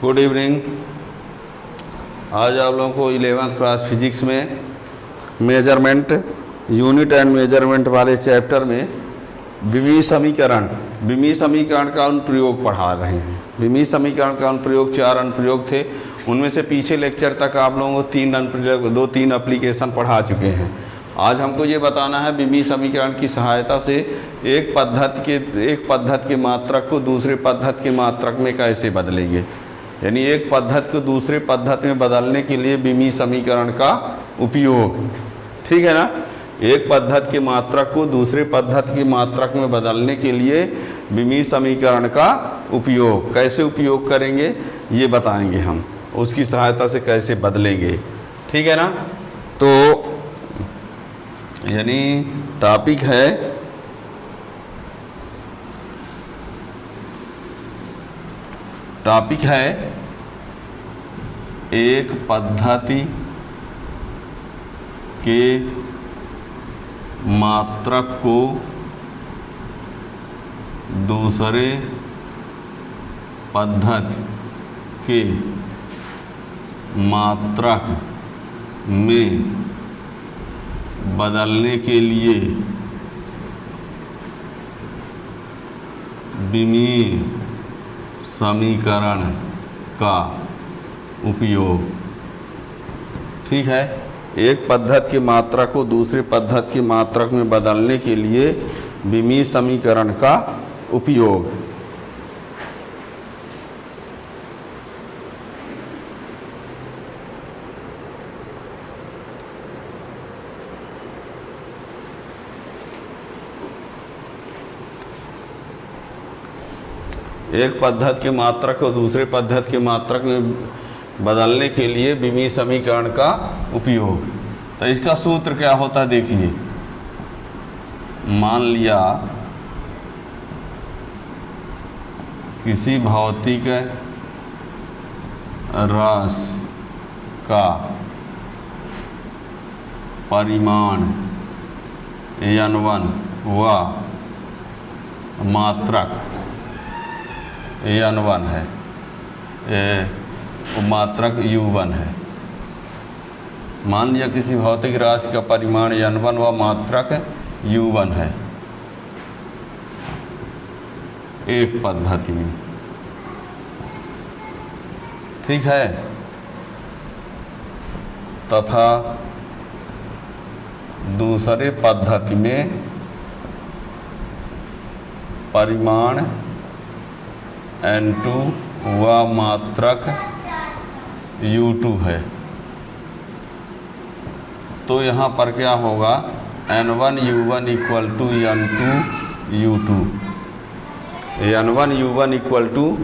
Good evening. आज आप लोगों को 11th क्लास फिजिक्स में मेजरमेंट यूनिट एंड मेजरमेंट वाले चैप्टर में विमीय समीकरण का अनुप्रयोग पढ़ा रहे हैं। विमीय समीकरण का अनुप्रयोग 4 अनुप्रयोग थे। उनमें से पीछे लेक्चर तक आप लोगों को 3 अनुप्रयोग 2-3 एप्लीकेशन पढ़ा चुके हैं। आज हमको ये बताना है विमीय समीकरण की सहायता से एक पद्धति के मात्रक को दूसरे पद्धति के मात्रक में कैसे बदलेंगे। यानी एक पद्धति को दूसरे पद्धति में बदलने के लिए विमीय समीकरण का उपयोग, ठीक है ना। एक पद्धति के मात्रक को दूसरे पद्धति के मात्रक में बदलने के लिए विमीय समीकरण का उपयोग कैसे उपयोग करेंगे ये बताएंगे हम, उसकी सहायता से कैसे बदलेंगे, ठीक है ना। तो यानी टॉपिक है एक पद्धति के मात्रक को दूसरे पद्धति के मात्रक में बदलने के लिए विमीय समीकरण का उपयोग, ठीक है। एक पद्धति के मात्रक को दूसरे पद्धति के मात्रक में बदलने के लिए विमीय समीकरण का उपयोग। एक पद्धति के मात्रक को दूसरे पद्धति के मात्रक में बदलने के लिए विमीय समीकरण का उपयोग। तो इसका सूत्र क्या होता है देखिए। मान लिया किसी भौतिक राशि का परिमाण n1 व मात्रक n1 है, मात्रक u1 है। मान लिया किसी भौतिक राशि का परिमाण n1 व मात्रक u1 है एक पद्धति में, ठीक है। तथा दूसरे पद्धति में परिमाण n2 व मात्रक u2 है। तो यहाँ पर क्या होगा, n1 u1 equal to n2 u2। n1 u1 equal to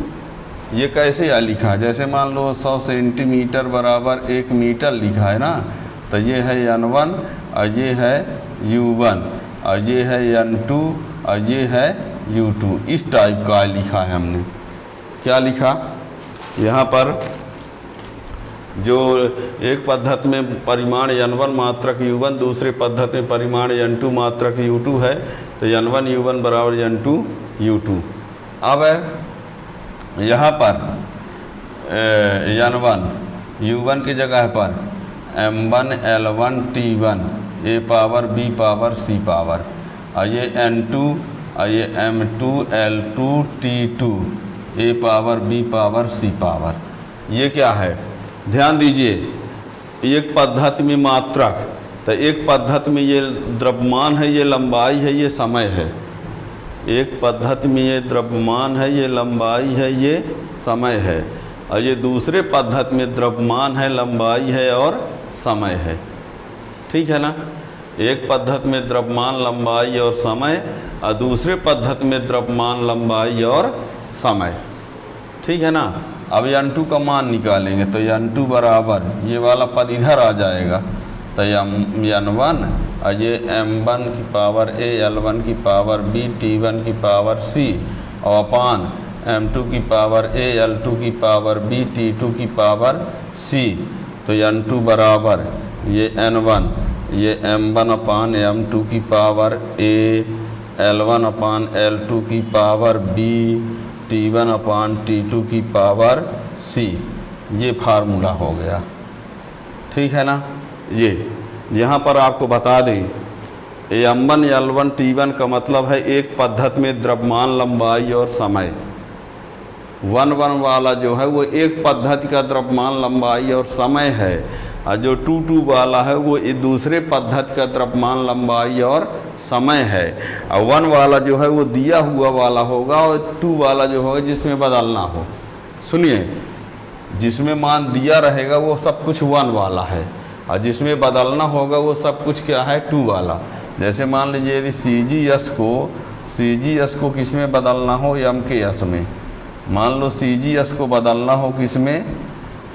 ये कैसे या लिखा, जैसे मान लो 100 सेंटीमीटर बराबर 1 मीटर लिखा है ना, तो ये है n1 और ये है u1 और ये है n2 और ये है u2। इस टाइप का लिखा है हमने। क्या लिखा यहाँ पर, जो एक पद्धति में परिमाण n1 मात्रक u1 दूसरे पद्धति में परिमाण n2 मात्रक u2 है, तो n1 u1 बराबर n2 u2। अब यहाँ पर n1 u1 की जगह पर m1 l1 t1 a power b power c power, और ये n2 और ये m2 l2 t2 a power b power c power. ये क्या है, ध्यान दीजिए। एक पद्धति में मात्रक, तो एक पद्धति में ये द्रव्यमान है, ये लंबाई है, ये समय है। एक पद्धति में ये द्रव्यमान है, ये लंबाई है, ये समय है। और ये दूसरे पद्धति में द्रव्यमान है, लंबाई है और समय है, ठीक है ना। एक पद्धति में द्रव्यमान, लंबाई और समय, और दूसरे पद्धति में द्रव्यमान, लंबाई और समय, ठीक है ना। अब n2 का मान निकालेंगे तो n2 बराबर ये वाला पद इधर आ जाएगा, तो n1 और ये m1 की पावर a l1 की पावर b t1 की पावर c और अपान m2 की पावर a l2 की पावर b t2 की पावर c। तो n2 बराबर ये n1 ये m1 अपान m2 की power a l1 upon l2 की पावर b t1 अपान t2 की पावर सी, ये फार्मूला हो गया। ठीक है ना। ये यहाँ पर आपको बता दें M1 L1 T1 का मतलब है एक पद्धति में द्रव्यमान, लंबाई और समय। 1 वाला जो है वो एक पद्धति का द्रव्यमान, लंबाई और समय है, और जो 2 वाला है वो दूसरे पद्धति का द्रव्यमान, लंबाई और समय है। और 1 वाला जो है वो दिया हुआ वाला होगा, और 2 वाला जो होगा जिसमें बदलना हो। सुनिए, जिसमें मान दिया रहेगा वो सब कुछ 1 वाला है, और जिसमें बदलना होगा वो सब कुछ क्या है, 2 वाला। जैसे मान लीजिए यदि CGS को किस में बदलना हो, MKS में। मान लो CGS को बदलना हो किस में,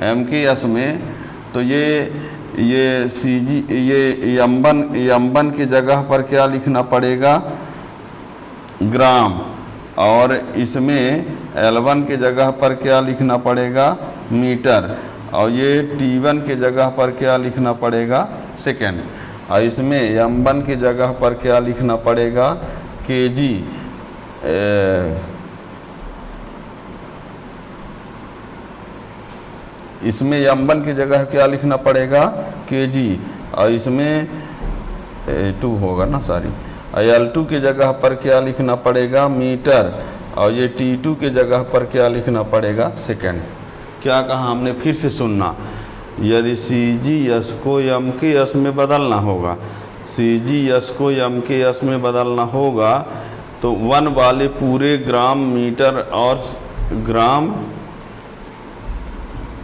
MKS में, तो ये M1 की जगह पर क्या लिखना पड़ेगा, ग्राम, और इसमें L1 की जगह पर क्या लिखना पड़ेगा, मीटर, और ये T1 की जगह पर क्या लिखना पड़ेगा, सेकेंड, और इसमें M1 की जगह पर क्या लिखना पड़ेगा, kg। इसमें M1 की जगह क्या लिखना पड़ेगा, kg, और इसमें 2 होगा ना, सॉरी, L2 की जगह पर क्या लिखना पड़ेगा, मीटर, और ये T2 की जगह पर क्या लिखना पड़ेगा, सेकेंड। क्या कहा हमने, फिर से सुनना। यदि CGS को MKS में बदलना होगा, CGS को MKS में बदलना होगा, तो 1 वाले पूरे ग्राम, मीटर और ग्राम,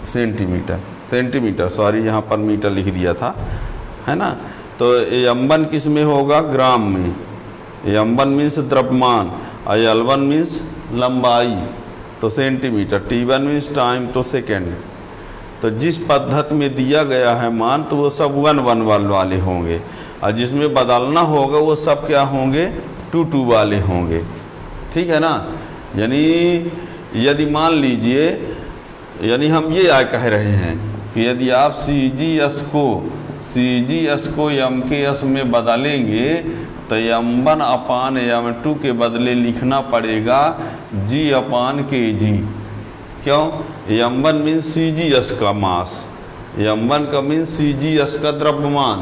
सेंटीमीटर, सॉरी यहाँ पर मीटर लिख दिया था, है ना। तो M1 किस में होगा, ग्राम में। M1 मीन्स द्रव्यमान, और L1 मीन्स लंबाई, तो सेंटीमीटर। T1 मीन्स टाइम, तो सेकेंड। तो जिस पद्धति में दिया गया है मान, तो वो सब 1 वाले होंगे, और जिसमें बदलना होगा वो सब क्या होंगे, 2 वाले होंगे। ठीक है ना। यानी यदि मान लीजिए, यानी हम ये कह रहे हैं कि यदि आप CGS को MKS में बदलेंगे, तो M1/M2 के बदले लिखना पड़ेगा G/kg। क्यों, M1 मीन्स CGS का मास, M1 का मीन्स CGS का द्रव्यमान,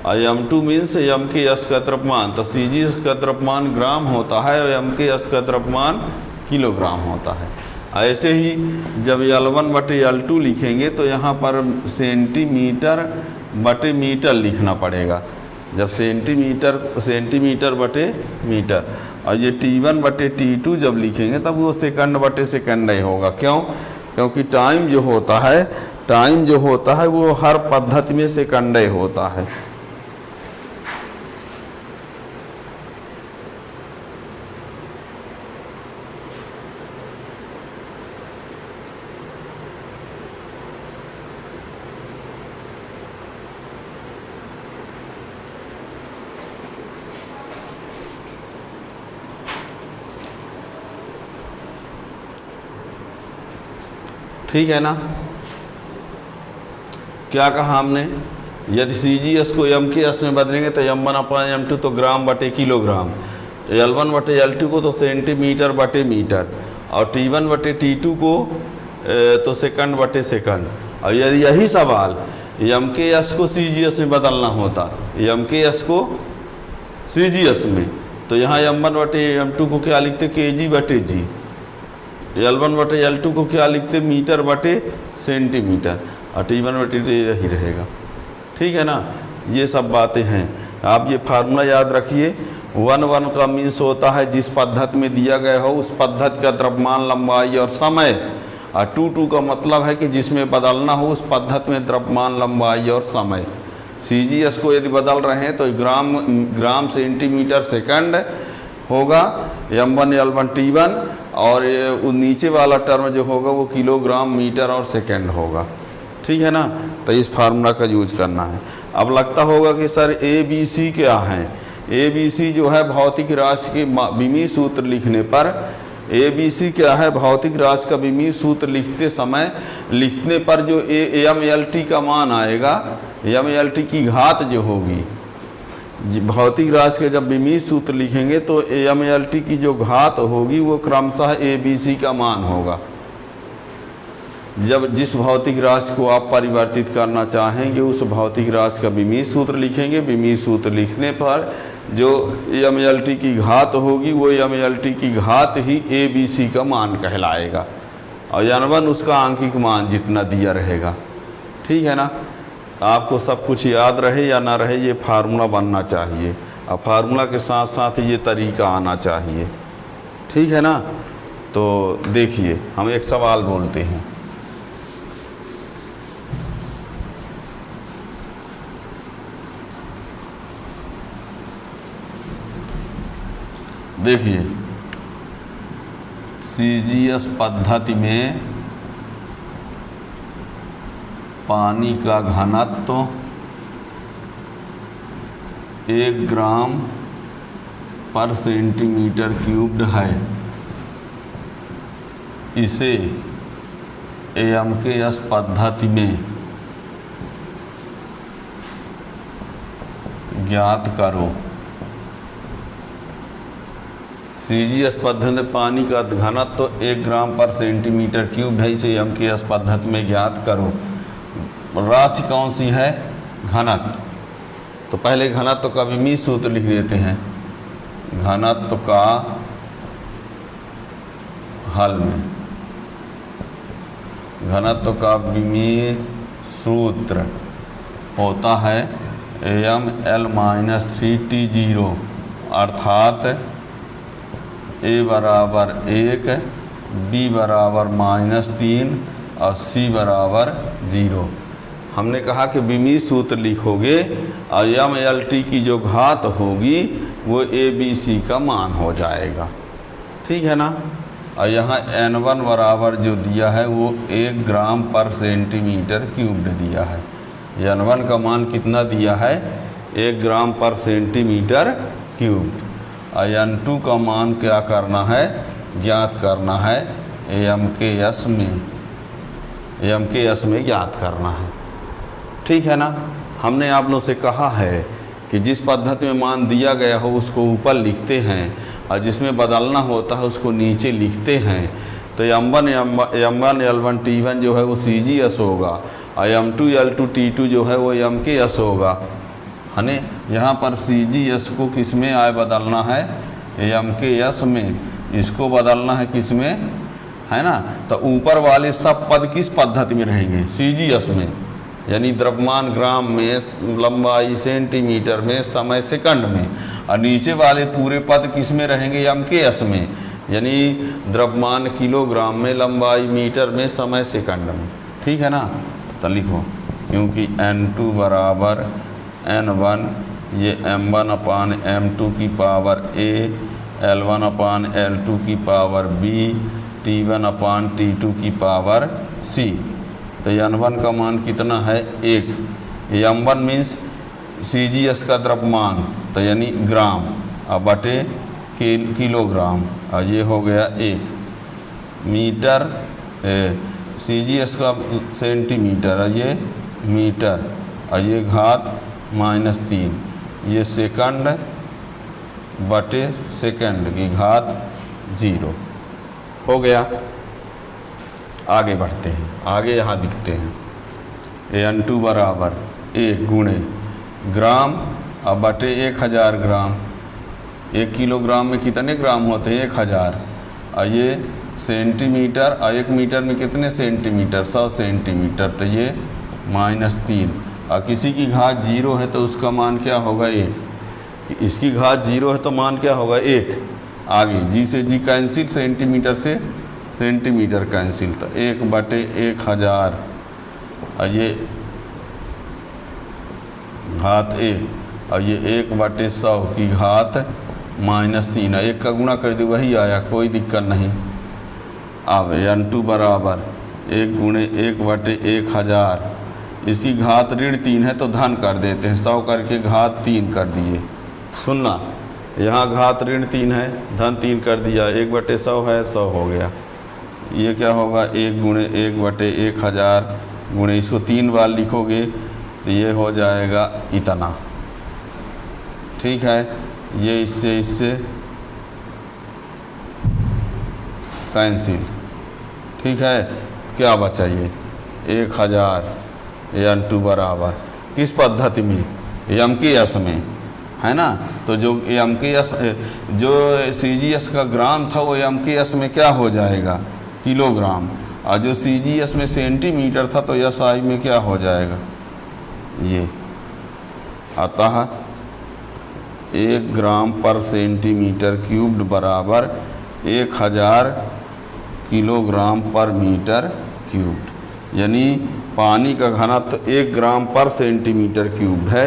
और M2 मीन्स MKS का द्रव्यमान। तो CGS का द्रव्यमान ग्राम होता है और MKS का द्रव्यमान किलोग्राम होता है। ऐसे ही जब L1/L2 लिखेंगे तो यहाँ पर सेंटीमीटर/मीटर लिखना पड़ेगा। जब सेंटीमीटर/मीटर, और ये T1/T2 जब लिखेंगे तब वो सेकंड ही होगा। क्यों, क्योंकि टाइम जो होता है वो हर पद्धति में सेकंड ही होता है। ठीक है ना। क्या कहा हमने, यदि CGS को MKS में बदलेंगे तो M1/M2 तो ग्राम/किलोग्राम, L1/L2 को तो सेंटीमीटर/मीटर, और T1/T2 को तो सेकंड/सेकंड। और यदि यही सवाल MKS को CGS में बदलना होता, MKS को CGS में, तो यहाँ M1/M2 को क्या लिखते, kg/g, L1/L2 को क्या लिखते, मीटर/सेंटीमीटर, और T1/T2 यही रहेगा। ठीक है ना। ये सब बातें हैं, आप ये फार्मूला याद रखिए। 1 का मीन्स होता है जिस पद्धति में दिया गया हो उस पद्धति का द्रव्यमान, लंबाई और समय, और 2 का मतलब है कि जिसमें बदलना हो उस पद्धति में द्रव्यमान, लंबाई और समय। CGS को यदि बदल रहे हैं तो ग्राम सेंटीमीटर सेकंड होगा, M1 L1 T1, और नीचे वाला टर्म जो होगा वो किलोग्राम, मीटर और सेकंड होगा। ठीक है ना। तो इस फार्मूला का यूज करना है। अब लगता होगा कि सर ABC क्या है। ABC जो है भौतिक राशि के विमीय सूत्र लिखने पर, ABC क्या है, भौतिक राशि का विमीय सूत्र लिखने पर जो MLT का मान आएगा, MLT की घात जो होगी, भौतिक राशि के जब विमीय सूत्र लिखेंगे तो MLT की जो घात होगी वो क्रमशः ABC का मान होगा। जब जिस भौतिक राशि को आप परिवर्तित करना चाहेंगे उस भौतिक राशि का विमीय सूत्र लिखेंगे। विमीय सूत्र लिखने पर जो MLT की घात होगी वो MLT की घात ही ABC का मान कहलाएगा और n1 उसका आंकिक मान जितना दिया रहेगा। ठीक है ना। आपको सब कुछ याद रहे या ना रहे ये फार्मूला बनना चाहिए और फार्मूला के साथ साथ ये तरीका आना चाहिए। ठीक है ना। तो देखिए हम एक सवाल बोलते हैं। देखिए CGS पद्धति में पानी का घनत्व 1 ग्राम पर सेंटीमीटर क्यूब्ड है। इसे AMKS पद्धति में ज्ञात करो। CGS पद्धति में पानी का घनत्व 1 ग्राम पर सेंटीमीटर क्यूब है, इसे MKS पद्धति में ज्ञात करो। राशि कौन सी है? घनत्व। तो पहले घनत्व का विमीय सूत्र लिख देते हैं। घनत्व का हल में घनत्व का विमीय सूत्र होता है AmL-3T0 अर्थात A बराबर 1, B बराबर -3 और C बराबर 0। हमने कहा कि विमीय सूत्र लिखोगे और MLT की जो घात होगी वो ABC का मान हो जाएगा। ठीक है ना। और यहाँ n1 बराबर जो दिया है वो 1 ग्राम पर सेंटीमीटर क्यूब्ड दिया है। n1 का मान कितना दिया है? 1 ग्राम पर सेंटीमीटर क्यूब्ड। और n2 का मान क्या करना है? ज्ञात करना है AMKS में ज्ञात करना है। ठीक है ना। हमने आप लोगों से कहा है कि जिस पद्धति में मान दिया गया हो उसको ऊपर लिखते हैं और जिसमें बदलना होता है उसको नीचे लिखते हैं। तो M1 L1 T1 जो है वो CGS होगा और M2 L2 T2 जो है वो MKS होगा, है ना। यहाँ पर CGS को किस में बदलना है? MKS में। इसको बदलना है किस में? है ना। तो ऊपर वाले सब पद किस पद्धति में रहेंगे? CGS में, यानी द्रव्यमान ग्राम में, लंबाई सेंटीमीटर में, समय सेकंड में। और नीचे वाले पूरे पद किस में रहेंगे? MKS में, यानी द्रव्यमान किलोग्राम में, लंबाई मीटर में, समय सेकंड में। ठीक है ना। तो लिखो क्योंकि n2 बराबर n1 ये m1/m2 की पावर a, l1/l2 की पावर b, t1/t2 की पावर c। तो n1 का मान कितना है? 1। m1 मीन्स CGS का द्रव्यमान, तो यानी ग्राम और बटे किलोग्राम, और ये हो गया 1 मीटर। CGS का सेंटीमीटर और ये मीटर और ये घात -3, ये सेकंड बटे सेकंड की घात 0 हो गया। आगे बढ़ते हैं। आगे यहाँ दिखते हैं n2 बराबर 1 गुणे ग्राम और बटे 1000 ग्राम। 1 किलोग्राम में कितने ग्राम होते हैं? 1000। और ये सेंटीमीटर, और 1 मीटर में कितने सेंटीमीटर? 100 सेंटीमीटर। तो ये -3। और किसी की घात 0 है तो उसका मान क्या होगा? 1। इसकी घात 0 है तो मान क्या होगा? 1। आगे जी से जी कैंसिल, सेंटीमीटर से सेंटीमीटर कैंसिल, तो 1 बटे 1000 और ये घात 1 और ये 1 बटे 100 की घात -3। 1 का गुणा कर दे वही आया, कोई दिक्कत नहीं। अब n2 बराबर 1 गुणे 1 बटे 1000, इसकी घात -3 है तो धन कर देते हैं, 100 करके घात 3 कर दिए। सुनना, यहाँ घात -3 है, धन 3 कर दिया, 1 बटे 100 है, 100 हो गया। ये क्या होगा? 1 गुणे 1 बटे 1000 गुणे, इसको 3 बार लिखोगे तो ये हो जाएगा इतना। ठीक है। ये इससे कैंसिल। ठीक है। क्या बचा ये 1000 N2 बराबर किस पद्धति में, एम के एस में, है ना। तो जो एम के एस, जो CGS का ग्राम था वो एम के एस में क्या हो जाएगा, किलोग्राम, और जो CGS में सेंटीमीटर था तो SI में क्या हो जाएगा ये। अतः 1 ग्राम पर सेंटीमीटर क्यूब्ड बराबर 1000 किलोग्राम पर मीटर क्यूब्ड, यानी पानी का घनत्व 1 ग्राम पर सेंटीमीटर क्यूब्ड है,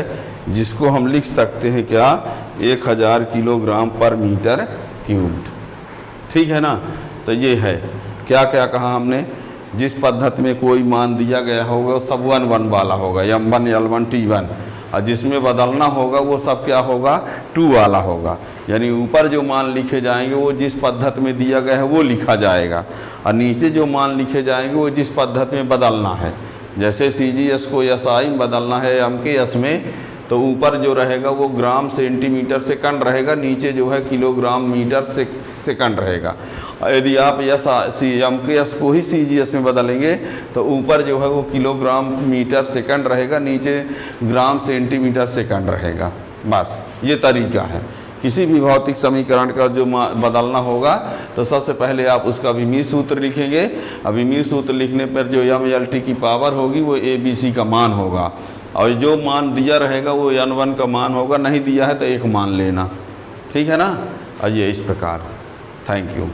जिसको हम लिख सकते हैं क्या, 1000 किलोग्राम पर मीटर क्यूब्ड। ठीक है ना। तो ये है, क्या क्या कहा हमने, जिस पद्धति में कोई मान दिया गया होगा वो सब 1 1 वाला होगा, M1 L1 T1, और जिसमें बदलना होगा वो सब क्या होगा, 2 वाला होगा। यानी ऊपर जो मान लिखे जाएंगे वो जिस पद्धति में दिया गया है वो लिखा जाएगा, और नीचे जो मान लिखे जाएंगे वो जिस पद्धति में बदलना है। जैसे CGS को SI में बदलना है MKS में, तो ऊपर जो रहेगा वो ग्राम सेंटीमीटर सेकंड रहेगा, नीचे जो है किलोग्राम मीटर सेकंड रहेगा। यदि आप MKS को ही CGS में बदलेंगे तो ऊपर जो है वो किलोग्राम मीटर सेकंड रहेगा, नीचे ग्राम सेंटीमीटर सेकंड रहेगा। बस ये तरीका है। किसी भी भौतिक समीकरण का जो बदलना होगा तो सबसे पहले आप उसका विमीय सूत्र लिखेंगे, और विमीय सूत्र लिखने पर जो MLT की पावर होगी वो ABC का मान होगा, और जो मान दिया रहेगा वो N1 का मान होगा, नहीं दिया है तो 1 मान लेना। ठीक है ना। और ये इस प्रकार। Thank you.